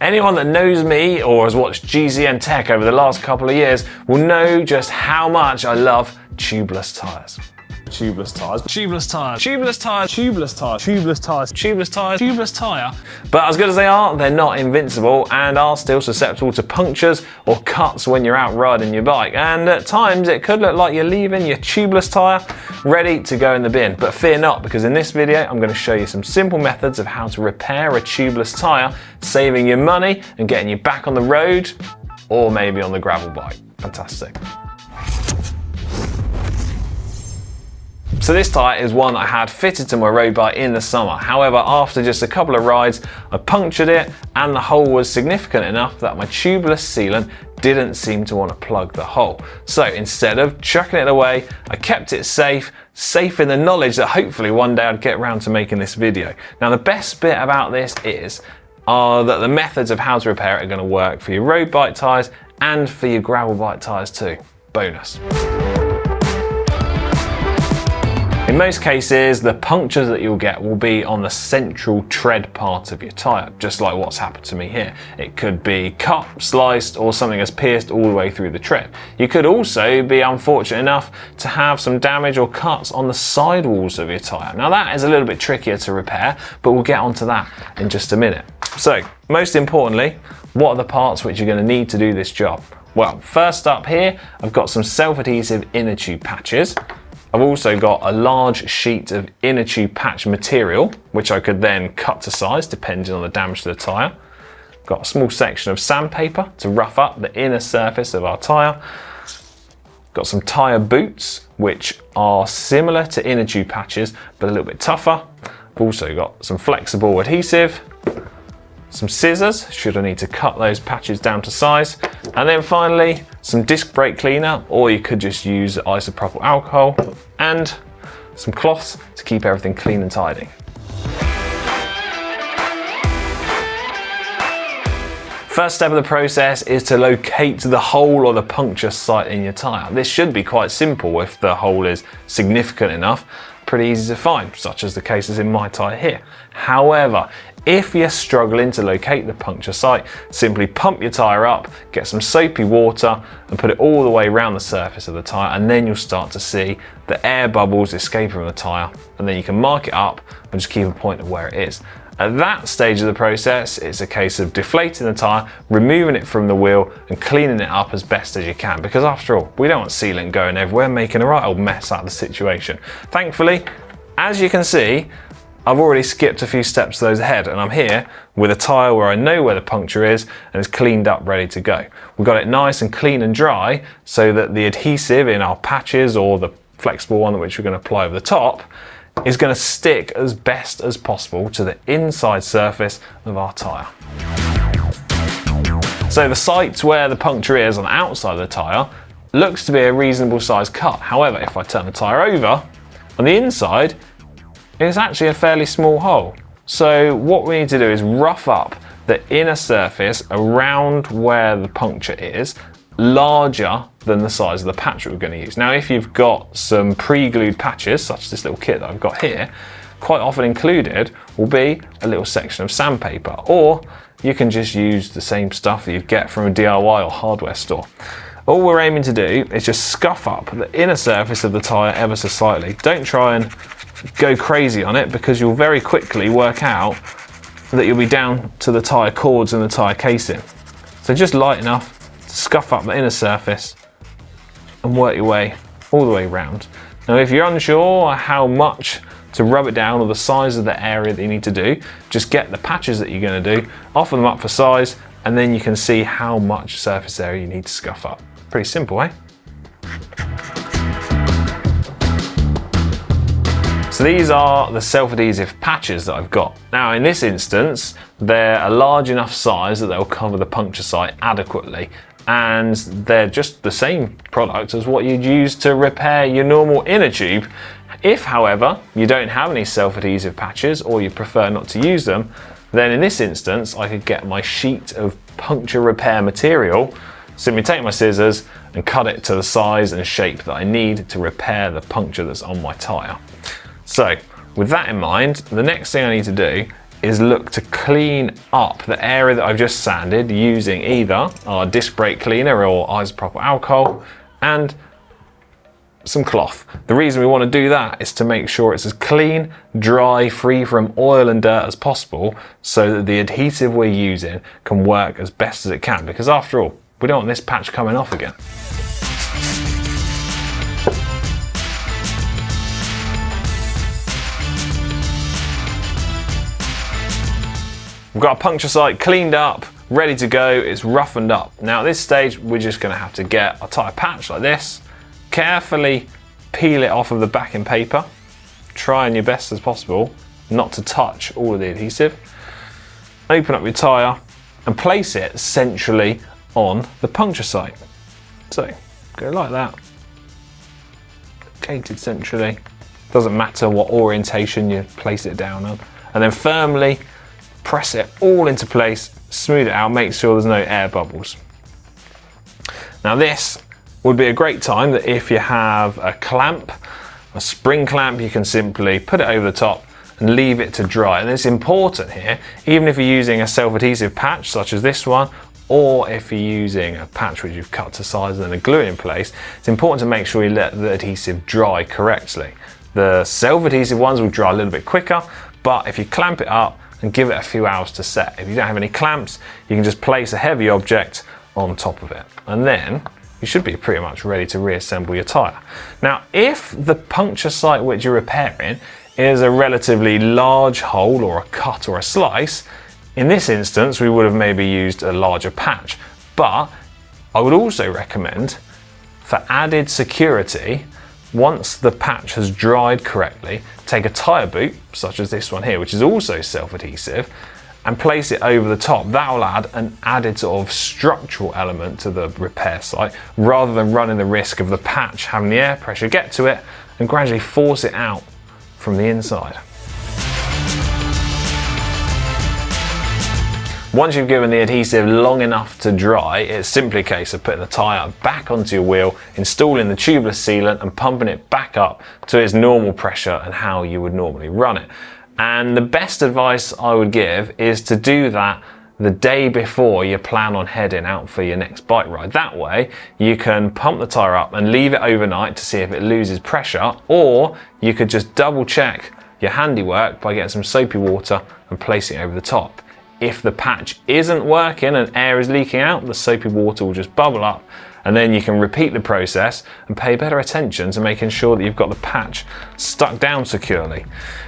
Anyone that knows me or has watched GCN Tech over the last couple of years will know just how much I love tubeless tyres. Tubeless tyres, tubeless tyres, tubeless tyres, tubeless tyres, tubeless tyres, tubeless tyres, tubeless tyre. But as good as they are, they're not invincible and are still susceptible to punctures or cuts when you're out riding your bike. And at times it could look like you're leaving your tubeless tyre ready to go in the bin. But fear not, because in this video I'm going to show you some simple methods of how to repair a tubeless tyre, saving you money and getting you back on the road or maybe on the gravel bike. Fantastic. So this tyre is one I had fitted to my road bike in the summer. However, after just a couple of rides, I punctured it and the hole was significant enough that my tubeless sealant didn't seem to want to plug the hole. So instead of chucking it away, I kept it safe in the knowledge that hopefully one day I'd get around to making this video. Now the best bit about this is that the methods of how to repair it are going to work for your road bike tyres and for your gravel bike tyres too. Bonus. In most cases, the punctures that you'll get will be on the central tread part of your tyre, just like what's happened to me here. It could be cut, sliced, or something has pierced all the way through the tread. You could also be unfortunate enough to have some damage or cuts on the sidewalls of your tyre. Now that is a little bit trickier to repair, but we'll get onto that in just a minute. So, most importantly, what are the parts which you're going to need to do this job? Well, first up here, I've got some self-adhesive inner tube patches. I've also got a large sheet of inner tube patch material, which I could then cut to size depending on the damage to the tyre. Got a small section of sandpaper to rough up the inner surface of our tyre. Got some tyre boots, which are similar to inner tube patches, but a little bit tougher. I've also got some flexible adhesive, some scissors, should I need to cut those patches down to size, and then finally some disc brake cleaner, or you could just use isopropyl alcohol, and some cloths to keep everything clean and tidy. First step of the process is to locate the hole or the puncture site in your tyre. This should be quite simple if the hole is significant enough, pretty easy to find, such as the case is in my tyre here. However, if you're struggling to locate the puncture site, simply pump your tyre up, get some soapy water and put it all the way around the surface of the tyre, and then you'll start to see the air bubbles escape from the tyre, and then you can mark it up and just keep a point of where it is. At that stage of the process, it's a case of deflating the tyre, removing it from the wheel and cleaning it up as best as you can, because after all, we don't want sealant going everywhere, making a right old mess out of the situation. Thankfully, as you can see, I've already skipped a few steps to those ahead, and I'm here with a tyre where I know where the puncture is and it's cleaned up, ready to go. We've got it nice and clean and dry so that the adhesive in our patches or the flexible one which we're going to apply over the top is going to stick as best as possible to the inside surface of our tyre. So the site where the puncture is on the outside of the tyre looks to be a reasonable size cut. However, if I turn the tyre over, on the inside, it's actually a fairly small hole. So what we need to do is rough up the inner surface around where the puncture is, larger than the size of the patch that we're going to use. Now, if you've got some pre-glued patches, such as this little kit that I've got here, quite often included will be a little section of sandpaper, or you can just use the same stuff that you'd get from a DIY or hardware store. All we're aiming to do is just scuff up the inner surface of the tyre ever so slightly. Don't try and go crazy on it, because you'll very quickly work out that you'll be down to the tyre cords and the tyre casing. So just light enough to scuff up the inner surface and work your way all the way around. Now, if you're unsure how much to rub it down or the size of the area that you need to do, just get the patches that you're going to do, offer them up for size, and then you can see how much surface area you need to scuff up. Pretty simple, eh? So these are the self-adhesive patches that I've got. Now in this instance, they're a large enough size that they'll cover the puncture site adequately, and they're just the same product as what you'd use to repair your normal inner tube. If, however, you don't have any self-adhesive patches or you prefer not to use them, then in this instance I could get my sheet of puncture repair material, simply take my scissors and cut it to the size and shape that I need to repair the puncture that's on my tyre. So with that in mind, the next thing I need to do is look to clean up the area that I've just sanded using either our disc brake cleaner or isopropyl alcohol and some cloth. The reason we want to do that is to make sure it's as clean, dry, free from oil and dirt as possible, so that the adhesive we're using can work as best as it can, because after all, we don't want this patch coming off again. We've got our puncture site cleaned up, ready to go, it's roughened up. Now at this stage, we're just going to have to get a tyre patch like this, carefully peel it off of the backing paper, trying your best as possible not to touch all of the adhesive. Open up your tyre and place it centrally on the puncture site. So go like that, located centrally, doesn't matter what orientation you place it down on, and then firmly press it all into place, smooth it out, make sure there's no air bubbles. Now this would be a great time that if you have a clamp, a spring clamp, you can simply put it over the top and leave it to dry. And it's important here, even if you're using a self-adhesive patch such as this one, or if you're using a patch which you've cut to size and then glue it in place, it's important to make sure you let the adhesive dry correctly. The self-adhesive ones will dry a little bit quicker, but if you clamp it up and give it a few hours to set, if you don't have any clamps, you can just place a heavy object on top of it, and then you should be pretty much ready to reassemble your tyre. Now, if the puncture site which you're repairing is a relatively large hole or a cut or a slice, in this instance, we would have maybe used a larger patch. But I would also recommend, for added security, once the patch has dried correctly, take a tyre boot, such as this one here, which is also self-adhesive, and place it over the top. That will add an added sort of structural element to the repair site, rather than running the risk of the patch having the air pressure get to it and gradually force it out from the inside. Once you've given the adhesive long enough to dry, it's simply a case of putting the tyre back onto your wheel, installing the tubeless sealant and pumping it back up to its normal pressure and how you would normally run it. And the best advice I would give is to do that the day before you plan on heading out for your next bike ride. That way you can pump the tyre up and leave it overnight to see if it loses pressure, or you could just double check your handiwork by getting some soapy water and placing it over the top. If the patch isn't working and air is leaking out, the soapy water will just bubble up, and then you can repeat the process and pay better attention to making sure that you've got the patch stuck down securely.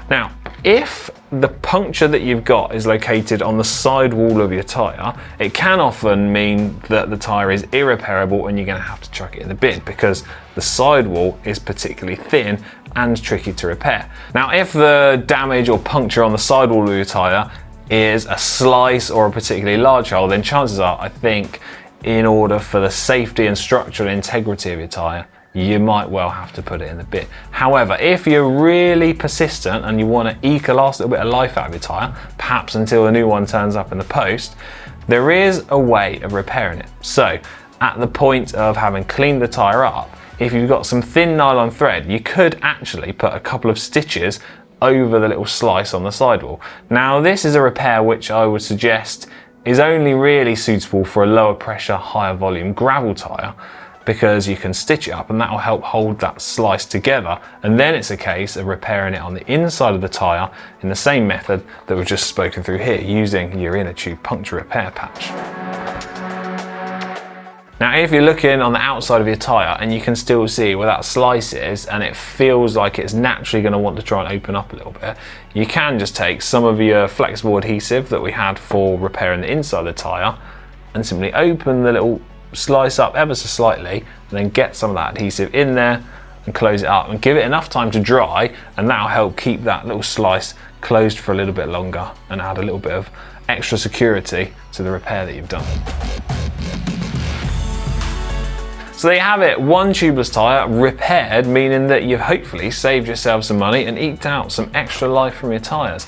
Now, if the puncture that you've got is located on the sidewall of your tyre, it can often mean that the tyre is irreparable and you're going to have to chuck it in the bin, because the sidewall is particularly thin and tricky to repair. Now, if the damage or puncture on the sidewall of your tyre is a slice or a particularly large hole, then chances are, I think, in order for the safety and structural integrity of your tyre, you might well have to put it in the bin. However, if you're really persistent and you want to eke a last little bit of life out of your tyre, perhaps until a new one turns up in the post, there is a way of repairing it. So, at the point of having cleaned the tyre up, if you've got some thin nylon thread, you could actually put a couple of stitches over the little slice on the sidewall. Now, this is a repair which I would suggest is only really suitable for a lower pressure, higher volume gravel tyre, because you can stitch it up and that will help hold that slice together, and then it's a case of repairing it on the inside of the tyre in the same method that we've just spoken through here, using your inner tube puncture repair patch. Now, if you're looking on the outside of your tyre and you can still see where that slice is and it feels like it's naturally going to want to try and open up a little bit, you can just take some of your flexible adhesive that we had for repairing the inside of the tyre and simply open the little slice up ever so slightly, and then get some of that adhesive in there and close it up and give it enough time to dry, and that'll help keep that little slice closed for a little bit longer and add a little bit of extra security to the repair that you've done. So there you have it, one tubeless tyre repaired, meaning that you've hopefully saved yourself some money and eked out some extra life from your tyres.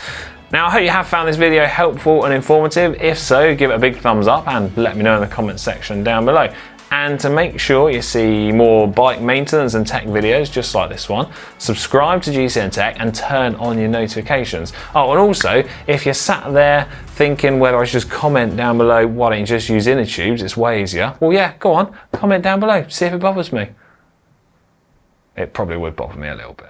Now, I hope you have found this video helpful and informative. If so, give it a big thumbs up and let me know in the comment section down below. And to make sure you see more bike maintenance and tech videos just like this one, subscribe to GCN Tech and turn on your notifications. Oh, and also, if you're sat there thinking whether I should just comment down below, why don't you just use inner tubes, it's way easier. Well, yeah, go on, comment down below, see if it bothers me. It probably would bother me a little bit.